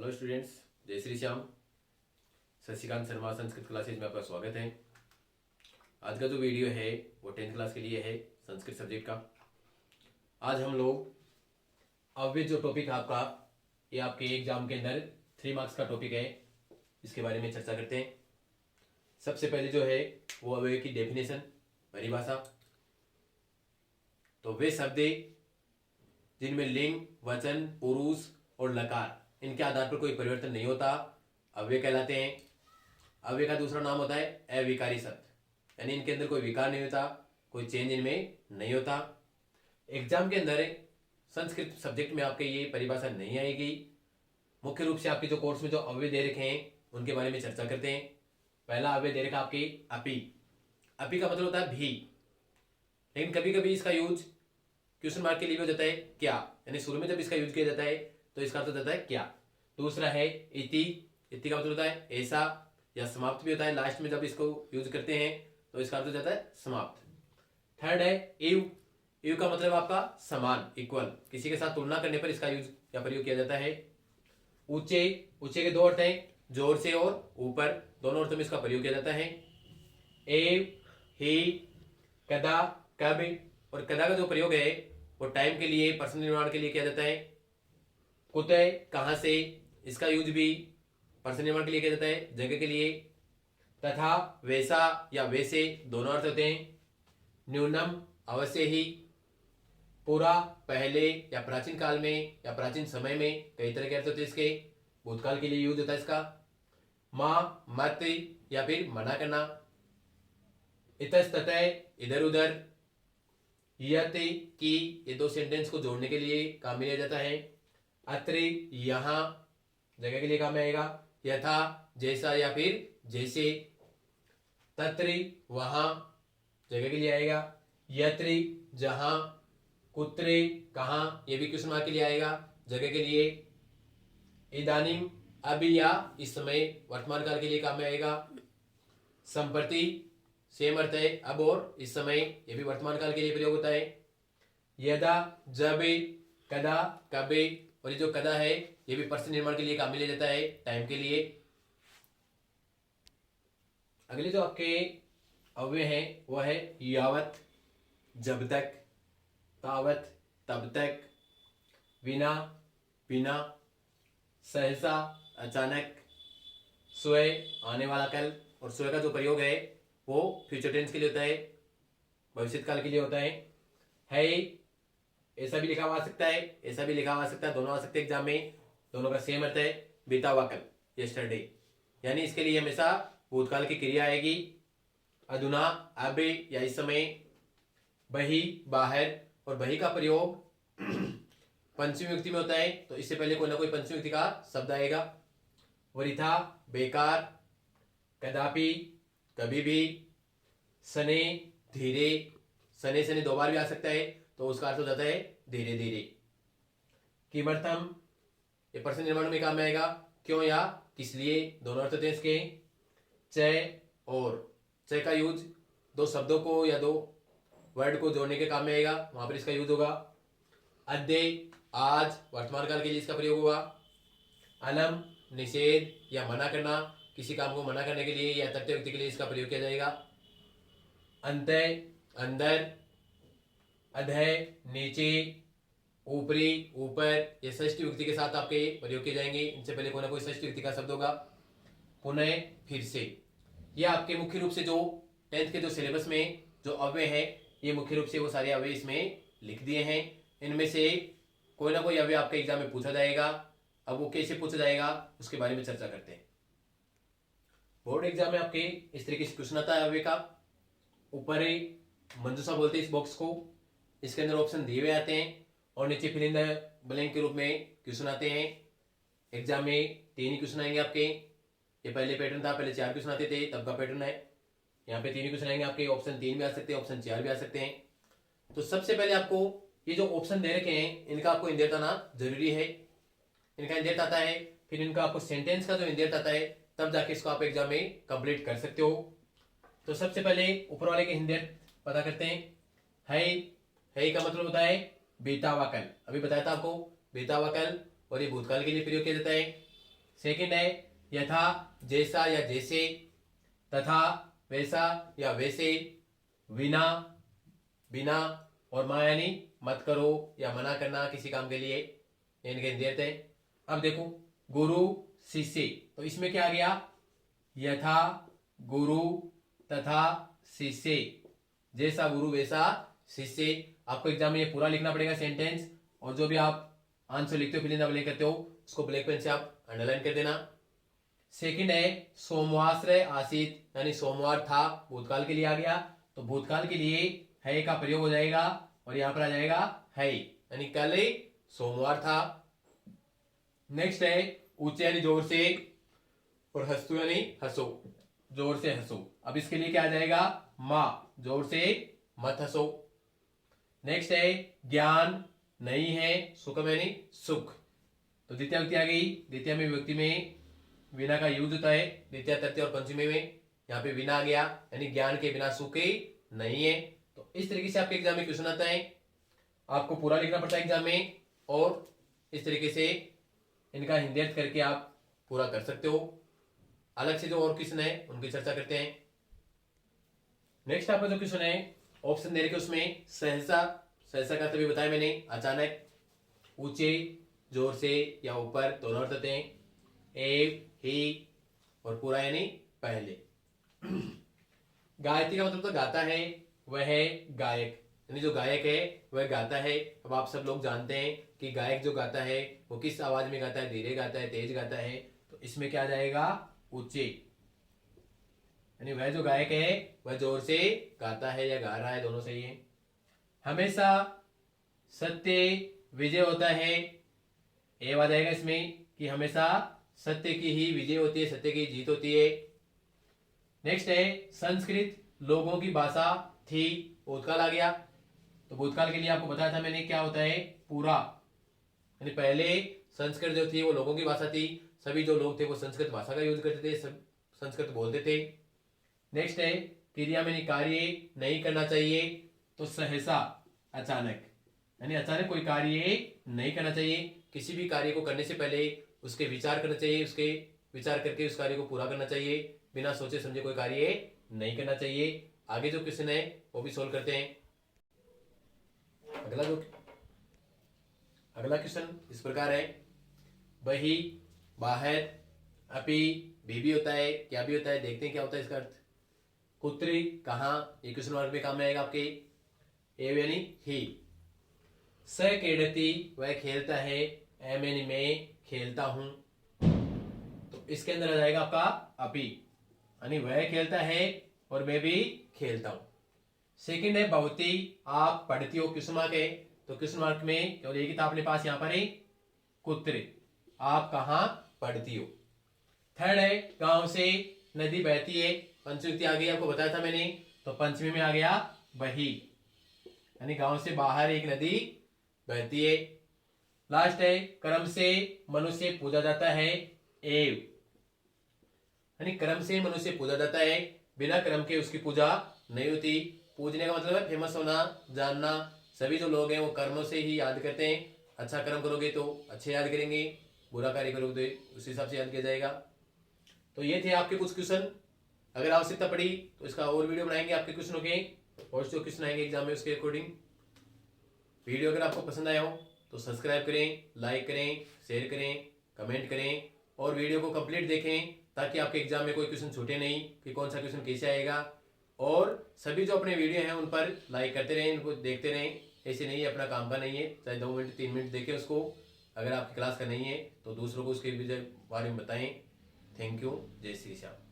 Hello students, जय Shri Shyam. Shashikant Sharma Sanskrit classes में आपका स्वागत है। आज का जो वीडियो है वो 10th क्लास के लिए है, संस्कृत सब्जेक्ट का। आज हम लोग अव्यय जो टॉपिक आपका ये आपके एग्जाम के अंदर 3 मार्क्स का टॉपिक है, इसके बारे में चर्चा करते हैं। सबसे पहले जो है वो अव्यय की डेफिनेशन, परिभाषा। तो वे शब्द जिनमें लिंग, वचन, पुरुष और लकार इनके आधार पर कोई परिवर्तन नहीं होता अव्यय कहलाते हैं। अव्यय का दूसरा नाम होता है अविकारी शब्द, यानी इनके अंदर कोई विकार नहीं होता, कोई चेंज इनमें नहीं होता। एग्जाम के अंदर संस्कृत सब्जेक्ट में आपके ये परिभाषा नहीं आएगी। मुख्य रूप से आपके जो कोर्स में जो अव्यय दे रखे हैं उनके बारे में चर्चा करते हैं। पहला अव्यय दे रखा आपकी अपि। अपि का मतलब होता है भी, लेकिन कभी कभी इसका यूज क्वेश्चन मार्क के लिए भी हो जाता है क्या, यानी शुरू में जब इसका यूज किया जाता है तो इसका अर्थ होता है क्या। दूसरा है इति। इति का मतलब होता है ऐसा, या समाप्त भी होता है लास्ट में जब इसको यूज करते हैं तो इसका अर्थ हो जाता है समाप्त। थर्ड है इव। इव का मतलब आपका समान, इक्वल, किसी के साथ तुलना करने पर इसका यूज या प्रयोग किया जाता है। ऊंचे। ऊंचे के दो अर्थ हैं, जोर से और ऊपर, दोनों अर्थों में इसका प्रयोग किया जाता है। एव, ही, कदा, कब। और कदा का जो प्रयोग है वो टाइम के लिए, पर्सन निर्माण के लिए किया जाता है। कुतः, कहां से, इसका यूज भी पर्सन निर्माण के लिए किया जाता है, जगह के लिए। तथा, वैसा या वैसे, दोनों अर्थ होते हैं। न्यूनम, अवश्य ही। पूरा, पहले या प्राचीन काल में या प्राचीन समय में, कई तरह के अर्थ होते हैं इसके। भूतकाल के लिए यूज होता है इसका। मां, मत, या फिर मना करना। इतस्ततः, इधर उधर। यत, की, ये दो सेंटेंस को जोड़ने के लिए काम में लिया जाता है। अत्र, यहां, जगह के लिए काम में आएगा। यथा, जैसा या फिर जैसे। तत्र, वहां, जगह के लिए आएगा। यत्र, जहां। कुत्र, कहां, ये भी क्वेश्चन मार्क के लिए आएगा, जगह के लिए। इदानीम, अभी या इस समय, वर्तमान काल के लिए काम में आएगा। संप्रति, सेम अर्थ है, अब और इस समय, ये भी वर्तमान काल के लिए प्रयोग होता है। यदा, जब, कदा, कब, और ये जो कदा है ये भी पर्सन निर्माण के लिए काम में लिया जाता है, टाइम के लिए। अगले जो आपके अव्यय हैं वो है यावत, जब तक। तावत, तब तक। विना, बिना। सहसा, अचानक। स्वय, आने वाला कल। और स्वय का जो प्रयोग है वो फ्यूचर टेंस के लिए होता है, भविष्य काल के लिए होता है। ऐसा भी लिखा हुआ आ सकता है, ऐसा भी लिखा हुआ आ सकता है, दोनों आ सकते हैं एग्जाम में, दोनों का सेम अर्थ है। बीता हुआ कल, यस्टरडे, यानी इसके लिए हमेशा भूतकाल की क्रिया आएगी। अधुना, अब या इस समय। बही, बाहर। और बही का प्रयोग पंचमी विभक्ति में होता है, तो इससे पहले कोई ना कोई पंचमी विभक्ति का शब्द आएगा। वृथा, बेकार। कदापि, कभी भी। सने, धीरे। सने सने दो बार भी आ सकता है, तो उसका अर्थ हो जाता है धीरे धीरे। किमर्थम, ये पर्सन निर्माण में काम में आएगा, क्यों या किस लिए, दोनों अर्थ होते हैं इसके। चय और चय का यूज दो शब्दों को या दो वर्ड को जोड़ने के काम में आएगा, वहां पर इसका यूज होगा। अद्य, आज, वर्तमान काल के लिए इसका प्रयोग होगा। अनम, निषेध या मना करना, किसी काम को मना करने के लिए या तथ्य व्यक्ति के लिए इसका प्रयोग किया जाएगा। अंतः, अंदर। अधः, नीचे। ऊपरी, ऊपर, ये षष्ठी विभक्ति के साथ आपके प्रयोग किए जाएंगे, इनसे पहले कोई ना कोई षष्ठी विभक्ति का शब्द होगा। पुनः, फिर से। ये आपके मुख्य रूप से जो 10th के जो सिलेबस में जो अव्यय है, ये मुख्य रूप से वो सारे अव्यय इसमें लिख दिए हैं। इनमें से कोई ना कोई अव्यय आपके एग्जाम में पूछा जाएगा। अब वो कैसे पूछा जाएगा उसके बारे में चर्चा करते हैं। बोर्ड एग्जाम में आपके इस तरीके से क्वेश्चन आता है अव्यय का। ऊपर मंजूषा बोलते हैं इस बॉक्स को, इसके अंदर ऑप्शन दिए हुए आते हैं और नीचे फिल इन द ब्लैंक के रूप में क्वेश्चन आते हैं। एग्जाम में 3 ही क्वेश्चन आएंगे आपके। ये पहले पैटर्न था, पहले 4 क्वेश्चन आते थे, तब का पैटर्न है। यहाँ पे 3 ही क्वेश्चन आएंगे आपके। ऑप्शन 3 भी आ सकते हैं, ऑप्शन 4 भी आ सकते हैं। तो सबसे पहले आपको ये जो ऑप्शन दे रखे हैं इनका आपको इंदेर्थ आना जरूरी है। इनका इंदेर्थ आता है, फिर इनका आपको सेंटेंस का जो इंदेर्थ आता है, तब जाके इसको आप एग्जाम में कंप्लीट कर सकते हो। तो सबसे पहले ऊपर वाले के इंदेर्थ पता करते हैं। है का मतलब होता है बीता हुआ कल, अभी बताया था आपको, बीता हुआ कल, और ये भूतकाल के लिए प्रयोग किया जाता है। सेकंड है यथा, जैसा या जैसे, तथा, वैसा या वैसे, विना, बिना, और मा यानी मत करो या मना करना किसी काम के लिए, इनके देते हैं। अब देखो गुरु शिष्य, तो इसमें क्या आ गया, यथा गुरु तथा शिष्य, जैसा गुरु वैसा शिष्य। आपको एग्जाम में ये पूरा लिखना पड़ेगा सेंटेंस, और जो भी आप आंसर लिखते हो, फिल इन द ब्लैंक करते हो, उसको ब्लैक पेन से आप अंडरलाइन कर देना। सेकंड है सोमवाश्रय आसीत, यानी सोमवार था, भूतकाल के लिए आ गया, तो भूतकाल के लिए है का प्रयोग हो जाएगा और यहां पर आ जाएगा है, यानी कल सोमवार था। नेक्स्ट है ऊंचे यानी जोर से, और हंसो यानी हंसो, जोर से हंसो। अब इसके लिए क्या आ जाएगा, मां, जोर से मत हंसो। नेक्स्ट है ज्ञान नहीं है, सुखम यानी सुख, तो द्वितीय व्यक्ति आ गई। द्वितीय में व्यक्ति में विना का यूज होता है, द्वितीय तृतीय और पंचमी में, यहाँ पे विना आ गया, यानी ज्ञान के बिना सुख नहीं है। तो इस तरीके से आपके एग्जाम में क्वेश्चन आता है, आपको पूरा लिखना पड़ता है एग्जाम में, और इस तरीके से इनका हिंदी अर्थ करके आप पूरा कर सकते हो। अलग से जो और क्वेश्चन है उनकी चर्चा करते हैं। नेक्स्ट आपका जो क्वेश्चन है ऑप्शन दे रखे उसमें सहसा, सहसा का तभी बताया मैंने, अचानक, ऊंचे, जोर से या ऊपर, दोनों अर्थ होते हैं। एव, ही और पूरा यानी पहले। गायत्री का मतलब तो गाता है, वह है गायक, यानी जो गायक है वह गाता है। अब आप सब लोग जानते हैं कि गायक जो गाता है वो किस आवाज में गाता है, धीरे गाता है, तेज गाता है, तो इसमें क्या जाएगा, ऊंचे, यानी वह जो गायक है वह जोर से गाता है या गा रहा है, दोनों सही है। हमेशा सत्य विजय होता है, ए आ जाएगा इसमें कि हमेशा सत्य की ही विजय होती है, सत्य की जीत होती है। नेक्स्ट है संस्कृत लोगों की भाषा थी, भूतकाल आ गया, तो भूतकाल के लिए आपको बताया था मैंने क्या होता है, पूरा, यानी पहले संस्कृत जो थी वो लोगों की भाषा थी, सभी जो लोग थे वो संस्कृत भाषा का यूज करते थे, सब संस्कृत बोलते थे। नेक्स्ट है क्रिया में कार्य नहीं करना चाहिए, तो सहसा, अचानक, यानी अचानक कोई कार्य नहीं करना चाहिए, किसी भी कार्य को करने से पहले उसके विचार करना चाहिए, उसके विचार करके उस कार्य को पूरा करना चाहिए, बिना सोचे समझे कोई कार्य नहीं करना चाहिए। आगे जो क्वेश्चन है वो भी सोल्व करते हैं। अगला क्वेश्चन इस प्रकार है, बही, बाहर, अपी, भी होता है, क्या भी होता है, देखते हैं क्या होता है इसका अर्थ। कुत्री, कहां, ये क्वेश्चन मार्क में काम में आएगा आपके। एव यानी ही। स क्रीडति, वह खेलता है, एम यानी मैं खेलता हूं, तो इसके अंदर आ जाएगा आपका अपी, यानी वह खेलता है और मैं भी खेलता हूं। सेकंड है भवती, आप पढ़ती हो, क्वेश्चन मार्क है, तो क्वेश्चन मार्क में केवल एक किताब अपने पास यहां पर है, कुत्र, आप कहां पढ़ती हो। थर्ड है गांव से नदी बहती है, पंचमी आ गई, आपको बताया था मैंने, तो पंचमी में आ गया बही, यानी गांव से बाहर एक नदी बहती है। लास्ट है कर्म से मनुष्य पूजा जाता है, एव, यानी कर्म से मनुष्य पूजा जाता है, बिना कर्म के उसकी पूजा नहीं होती। पूजने का मतलब है फेमस होना, जानना, सभी जो लोग हैं वो कर्मों से ही याद करते हैं, अच्छा कर्म करोगे तो अच्छे याद करेंगे, बुरा कार्य करोगे तो उस हिसाब से याद किया जाएगा। तो ये थे आपके कुछ क्वेश्चन, अगर आवश्यकता पड़ी तो इसका और वीडियो बनाएंगे आपके क्वेश्चनों के, और जो क्वेश्चन आएंगे एग्जाम में उसके अकॉर्डिंग। वीडियो अगर आपको पसंद आया हो तो सब्सक्राइब करें, लाइक करें, शेयर करें, कमेंट करें, और वीडियो को कंप्लीट देखें ताकि आपके एग्जाम में कोई क्वेश्चन छूटे नहीं कि कौन सा क्वेश्चन कैसे आएगा। और सभी जो अपने वीडियो हैं उन पर लाइक करते रहें, उनको देखते रहें, ऐसे नहीं है अपना काम का नहीं है, चाहे 2 मिनट 3 मिनट देखें उसको। अगर आपकी क्लास का नहीं है तो दूसरों को उसके बारे में बताएं। थैंक यू, जय श्री श्याम।